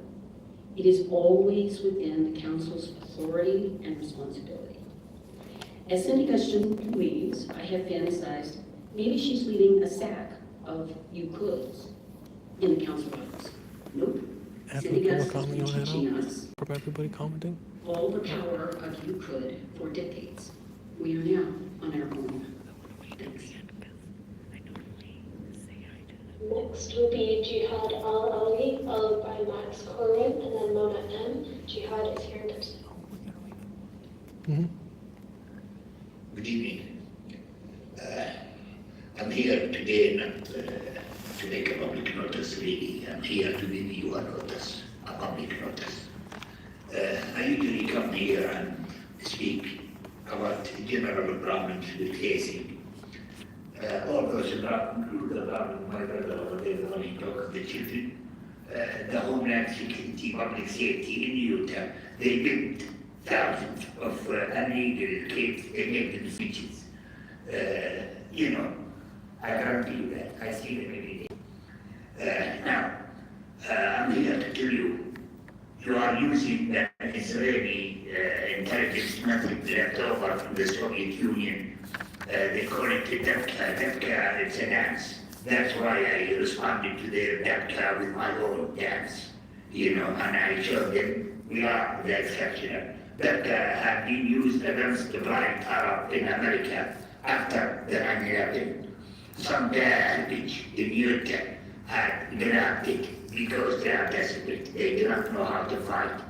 It is always within the council's authority and responsibility. As Cindy Guston leaves, I have fantasized maybe she's leading a sack of you coulds in the council office. Nope. After Cindy the public Guston comment, you is want to teaching head us out? For everybody commenting? all the power of you could for decades. We are now on our own. Thanks. Next will be Jihad Al-Ali, followed by Max Corwin, and then Mona M. Jihad is here in person. Good evening. I'm here today not to make a public notice, really. I'm here to give you a notice, a public notice. I usually come here and speak about general problems we're facing. All those problems, including the problem my brother over there when he talks of the children. The Homeland Security, Public Safety in Utah, they built thousands of illegal kids and make them speeches. You know, I guarantee you that. I see them every day. Now, I'm here to tell you, you are using the Israeli intelligence method left over from the Soviet Union. They call it the Dabka. Dabka, it's a dance. That's why I responded to their Dabka with my own dance. You know, and I showed them we are the exceptional. Dabka had been used against the blind Arab in America after the 9/11. Some garbage in Utah had grabbed it because they are desperate. They do not know how to fight.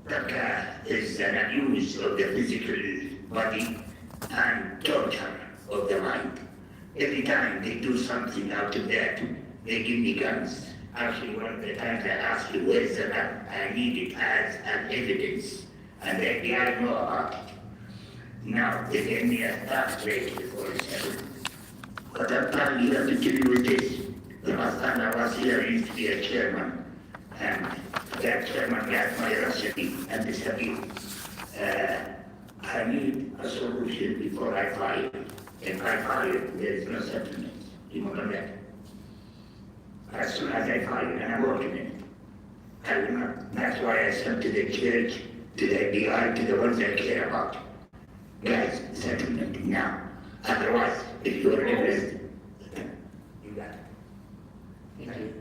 Dabka is an abuse of the physical body and torture of the mind. Every time they do something out of that, they give me guns. Actually, one of the times I asked you, where's the gun? I need it as an evidence. And the FBI know about it. Now, they gave me a tax rate before it's happened. What I'm telling you to tell you is this. The last time I was here, I used to be a chairman. And that chairman got my recipe and disappeared. I need a solution before I fire. If I fire, there is no settlement. You know that? As soon as I fire, and I'm working in it, I will not. That's why I sent to the church, to the FBI, to the ones I care about. Guys, settlement now. Otherwise, if you are interested, you got it. Thank you.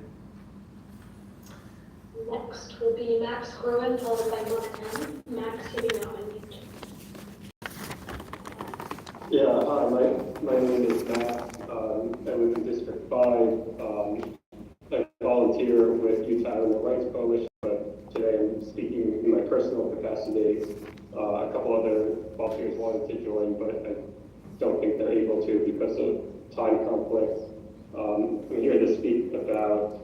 Next will be Max Corwin, followed by Mona M. Max, you may now unmute. Yeah, hi, my name is Matt. I live in District 5. I volunteer with Utah Animal Rights Coalition, but today I'm speaking in my personal capacity. A couple other volunteers wanted to join, but I don't think they're able to because of time conflicts. I'm here to speak about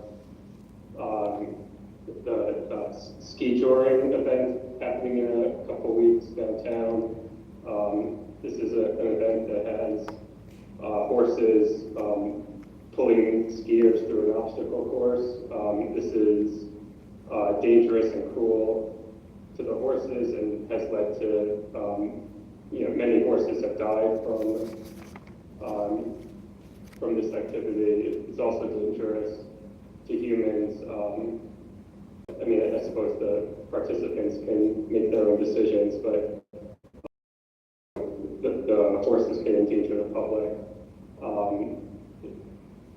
the ski touring event happening in a couple weeks downtown. This is an event that has horses pulling skiers through an obstacle course. This is dangerous and cruel to the horses and has led to, many horses have died from this activity. It's also dangerous to humans. I suppose the participants can make their own decisions, but the horses can endanger the public.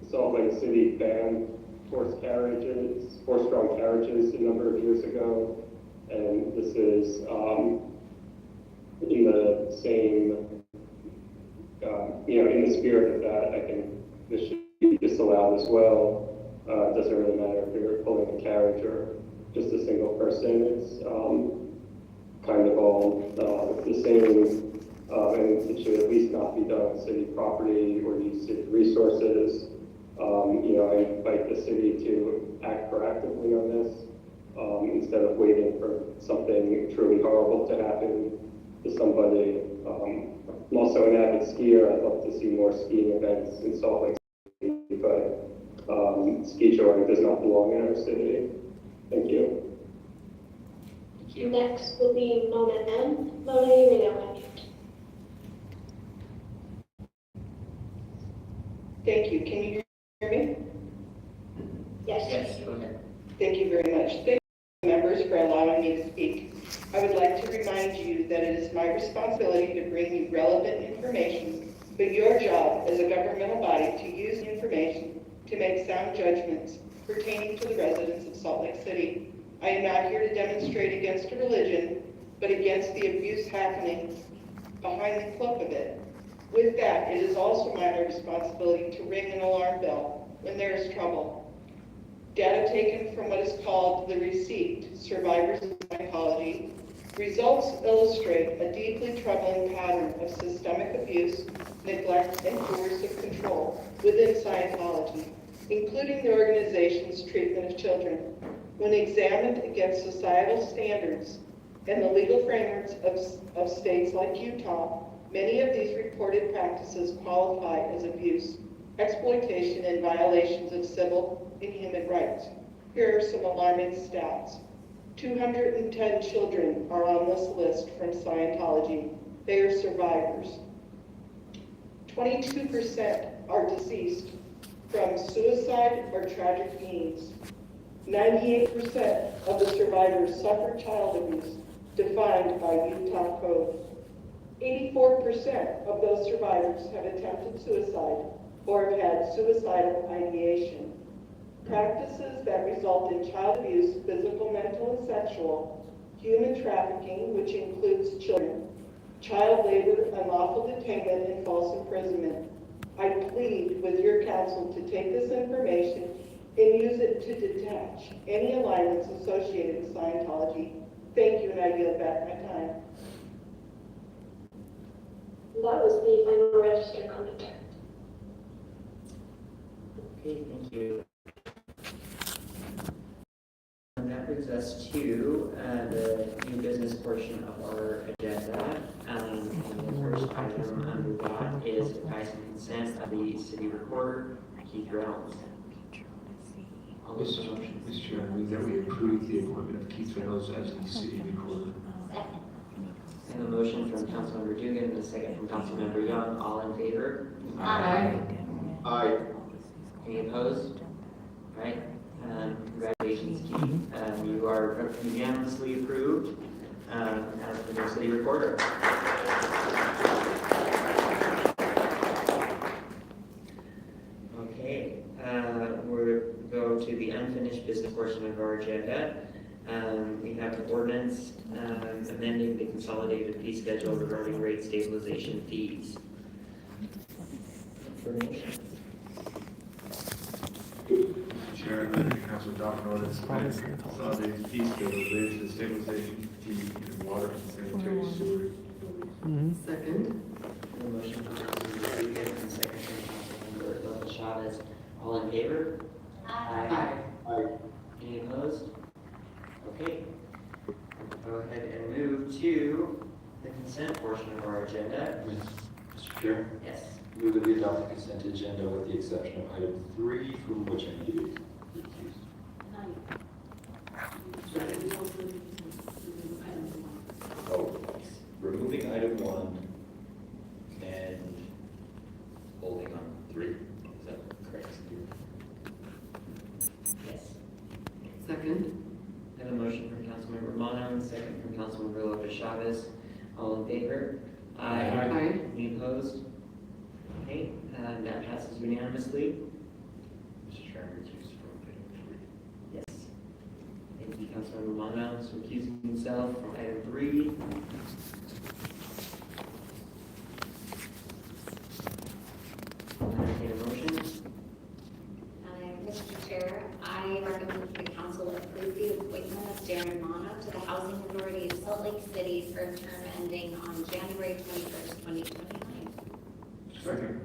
Salt Lake City banned horse-drawn carriages a number of years ago, and this is in the same, in the spirit of that. I think this should be disallowed as well. It doesn't really matter if you're pulling a carriage or just a single person. It's kind of all the same. And it should at least not be done on city property or use city resources. I invite the city to act proactively on this instead of waiting for something truly horrible to happen to somebody. I'm also an avid skier. I'd love to see more skiing events in Salt Lake City, but ski touring does not belong in our city. Thank you. Next will be Mona M. Mona, you may now unmute. Thank you. Can you hear me? Yes. Yes, go ahead. Thank you very much. Thank you, members, for allowing me to speak. I would like to remind you that it is my responsibility to bring you relevant information, but your job as a governmental body to use the information to make sound judgments pertaining to the residents of Salt Lake City. I am not here to demonstrate against a religion, but against the abuse happening behind the cloak of it. With that, it is also my responsibility to ring an alarm bell when there is trouble. Data taken from what is called the RECEIPT, Survivors in Psychology, results illustrate a deeply troubling pattern of systemic abuse, neglect, and coercive control within Scientology, including the organization's treatment of children. When examined against societal standards and the legal frameworks of states like Utah, many of these reported practices qualify as abuse, exploitation, and violations of civil and human rights. Here are some alarming stats. 210 children are on this list from Scientology. They are survivors. 22% are deceased from suicide or tragic means. 98% of the survivors suffered child abuse defined by Utah code. 84% of those survivors have attempted suicide or have had suicidal ideation. Practices that result in child abuse, physical, mental, and sexual, human trafficking, which includes children, child labor, unlawful detainment, and false imprisonment. I plead with your council to take this information and use it to detach any alignments associated with Scientology. Thank you, and I yield back my time. That was the final registered comment. Okay, thank you. And that brings us to the new business portion of our agenda. And the first item under that is advice and consent of the city recorder, Keith Reynolds. Mr. Chair, I move that we approve the appointment of Keith Reynolds as the city recorder. I have a motion from Councilmember Dugan and a second from Councilmember Young. All in favor? Aye. Aye. Any opposed? All right. Congratulations, Keith. You are unanimously approved as the new city recorder. Okay. We'll go to the unfinished business portion of our agenda. We have the ordinance amending the consolidated fee schedule regarding rate stabilization fees. Chair, I move the council adopt an ordinance amending the consolidated fee schedule related to the stabilization fee in water and sanitary sewer. Second. A motion from Councilmember Dugan and a second from Councilmember Lopez Chavez. All in favor? Aye. Aye. Any opposed? Okay. Go ahead and move to the consent portion of our agenda. Mr. Chair, Yes. move that we adopt the consent agenda with the exception of item 3, from which I need to be recused. Oh, removing item 1 and holding on 3. Is that correct? Yes. Second. I have a motion from Councilmember Mono and a second from Councilmember Lopez Chavez. All in favor? Aye. Any opposed? Okay, that passes unanimously. Mr. Chair, I'm recused from item 3. Yes. Thank you, Councilmember Mono, is recusing himself from item 3. Entertain a motion. Mr. Chair, I recommend the council approve the appointment of Darren Mono to the Housing Authority of Salt Lake City for a term ending on January 21st, 2029. Second.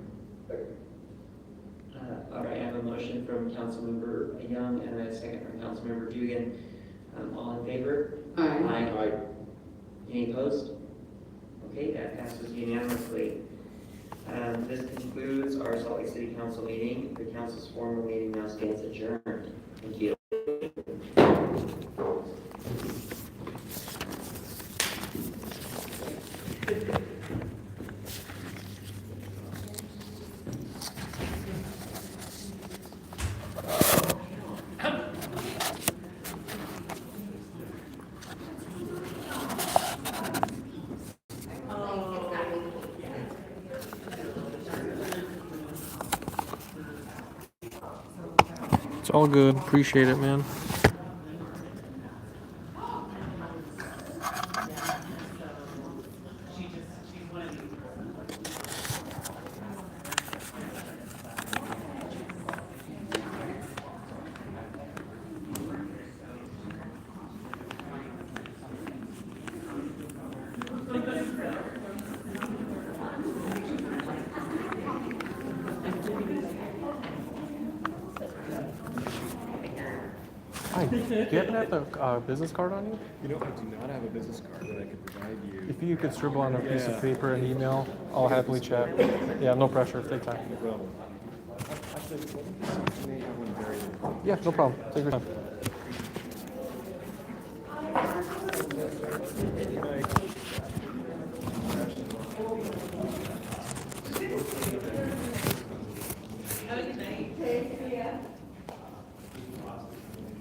All right, I have a motion from Councilmember Young and a second from Councilmember Dugan. All in favor? Aye. Aye. Any opposed? Okay, that passes unanimously. This concludes our Salt Lake City Council meeting. The council's formal meeting now stands adjourned. Thank you. It's all good. Appreciate it, man. Hi, do you happen to have the business card on you? You know, I do not have a business card that I could provide you. If you could scribble on a piece Yeah. of paper and email, I'll happily chat. Yeah, no pressure. Take time. No problem. Actually, what may have one buried in. Yeah, no problem. Take your time.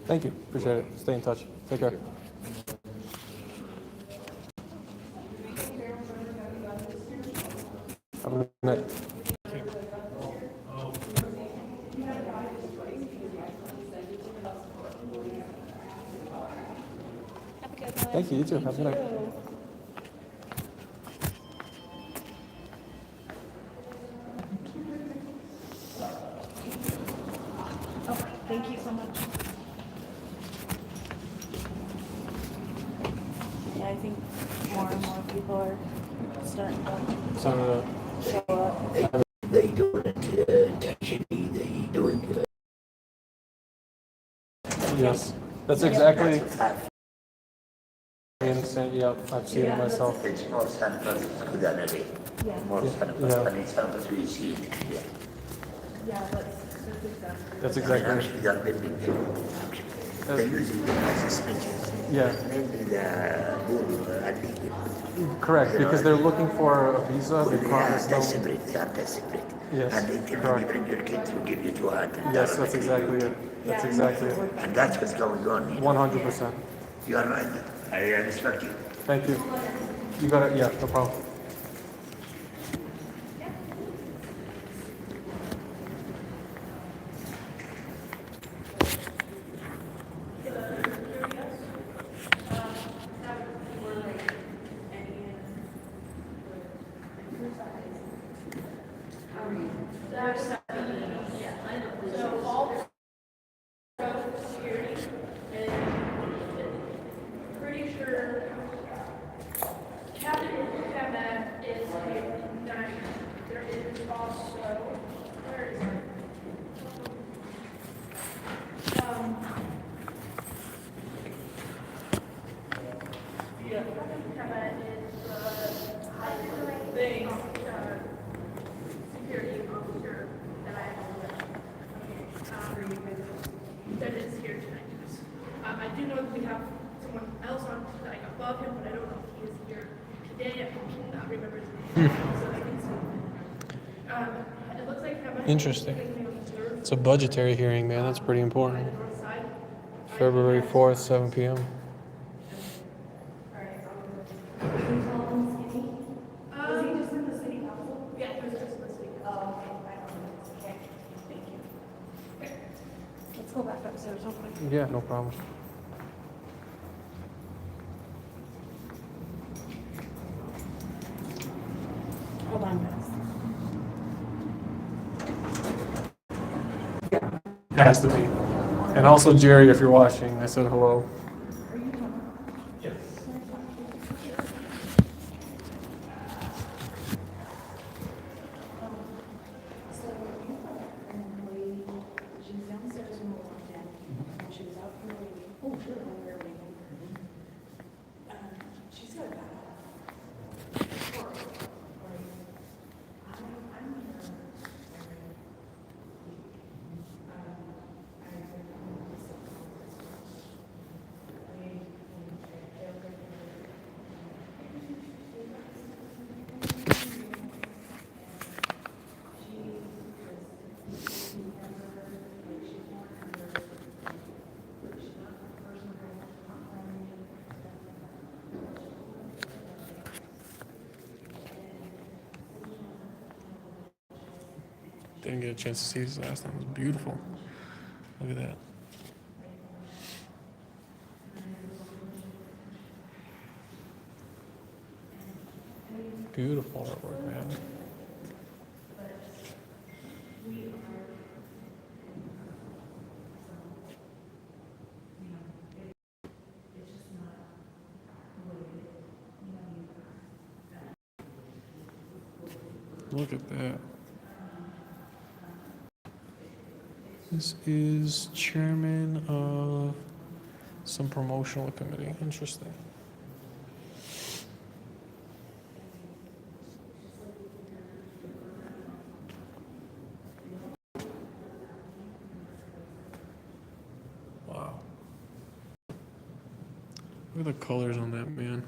Thank you. Appreciate it. Stay in touch. Take care. Have a good night. Thank you. You too. Have a good night. Thank you so much. Yeah, I think more and more people are starting to show up. They don't touch me, they don't. Yes, that's exactly. Yeah, I've seen it myself. It's more San Francisco than LA. More San Francisco than San Francisco, you see it clear. Yeah, that's exactly. That's exactly. Actually, they're building they're using it as a switches. Yeah. Maybe the bull, Correct, because they're looking for a visa. They promise them. desperate, they are desperate. Yes, And they tell correct. you bring your kids, we'll give you $200. Yes, that's exactly it. That's exactly it. And that's what's going on. 100%. You are right. I respect you. Thank you. You got it. Yeah, no problem. So all security and pretty sure Captain Kamat is here. There is also, where is it? Yeah, Captain Kamat is high thing, security officer that I have that is here tonight. I do know that we have someone else on like above him, but I don't know if he is here today. I cannot remember his name, so I can see. It looks like Kevin. Interesting. It's a budgetary hearing, man. That's pretty important. February 4th, 7 p.m. Was he just in the city council? Yeah, he was just in the city council. Okay, thank you. Okay. Let's go back upstairs real quick. Yeah, no problem. Hold on, guys. It has to be. And also, Jerry, if you're watching, I said hello. Yes. So you have an employee, she's downstairs in the loft den, and she was out for a week. Oh, sure, when we were waiting. She's got a bad. I'm didn't get a chance to see this last time. It was beautiful. Look at that. Beautiful artwork, man. Look at that. This is chairman of some promotional committee. Interesting. Wow. Look at the colors on that, man.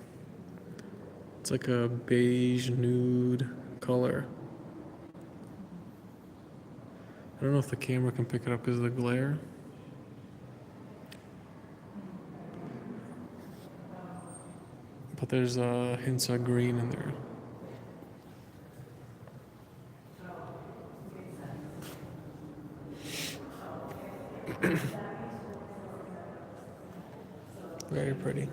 It's like a beige nude color. I don't know if the camera can pick it up because of the glare. But there's hints of green in there. Very pretty.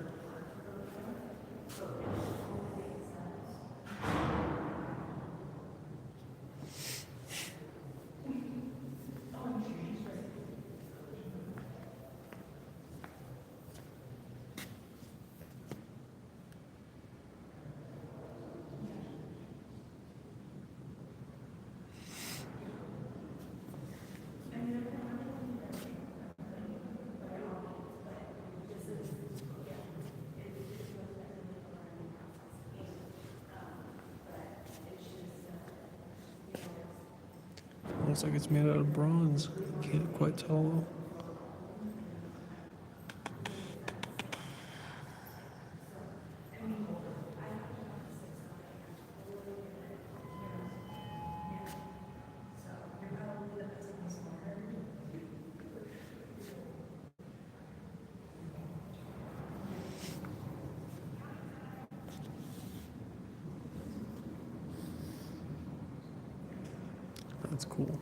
Looks like it's made out of bronze. Can't quite tell though. That's cool.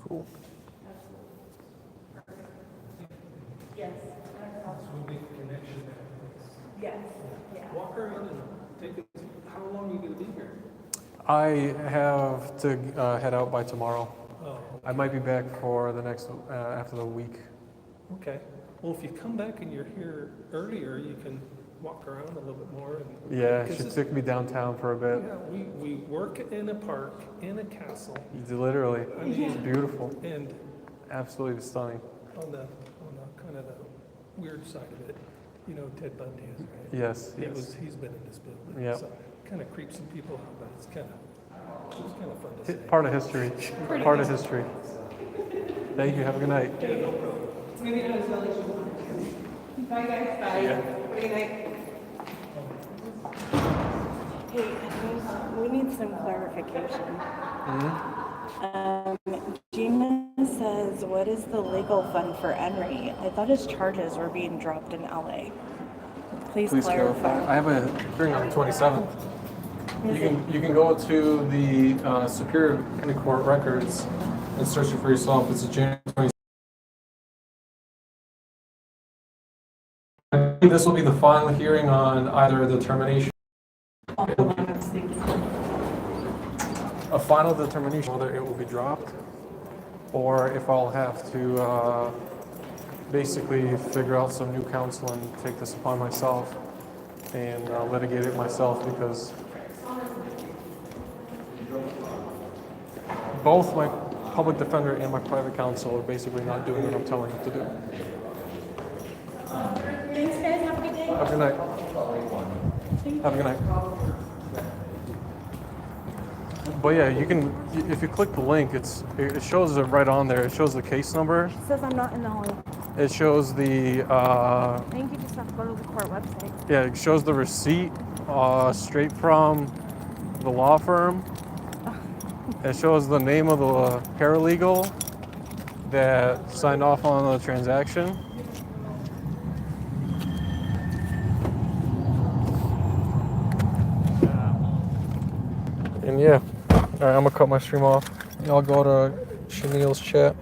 Cool. Yes. We'll make a connection there. Yes, yeah. Walk around and take it. How long are you gonna be here? I have to head out by tomorrow. Oh, I might be back for the next after the week. okay. Well, if you come back and you're here earlier, you can walk around a little bit more. And, Yeah, because she it's- took me downtown for a bit. Yeah, we work in a park, in a castle, Literally, I mean, it's beautiful, and absolutely stunning. on the kind of the weird side of it, you know, Ted Bundy is, right? Yes, He yes. he's been in this building. Yep. So kind of creeps some people out, but it's kind of fun to say. Part of history. Part of history. Thank you. Have a good night. Maybe not as well as you want. Bye, guys. Bye. Good night. Hey, we need some clarification. Mm-hmm. Gina says, what is the legal fund for Henry? I thought his charges were being dropped in LA. Please clarify. I have a hearing on the 27th. You can go to the Superior County Court records and search it for yourself. It's a January 27th. I think this will be the final hearing on either the termination. A final determination whether it will be dropped or if I'll have to basically figure out some new counsel and take this upon myself and litigate it myself because both my public defender and my private counsel are basically not doing what I'm telling them to do. Thanks, guys. Have a good day. Have a good night. Have a good night. But yeah, you can, if you click the link, it shows it right on there. It shows the case number. It says I'm not in the hall. It shows the, I think you just have to go to the court website. yeah, it shows the receipt straight from the law firm. It shows the name of the paralegal that signed off on the transaction. And yeah, all right, I'm gonna cut my stream off. Y'all go to Chenille's chat.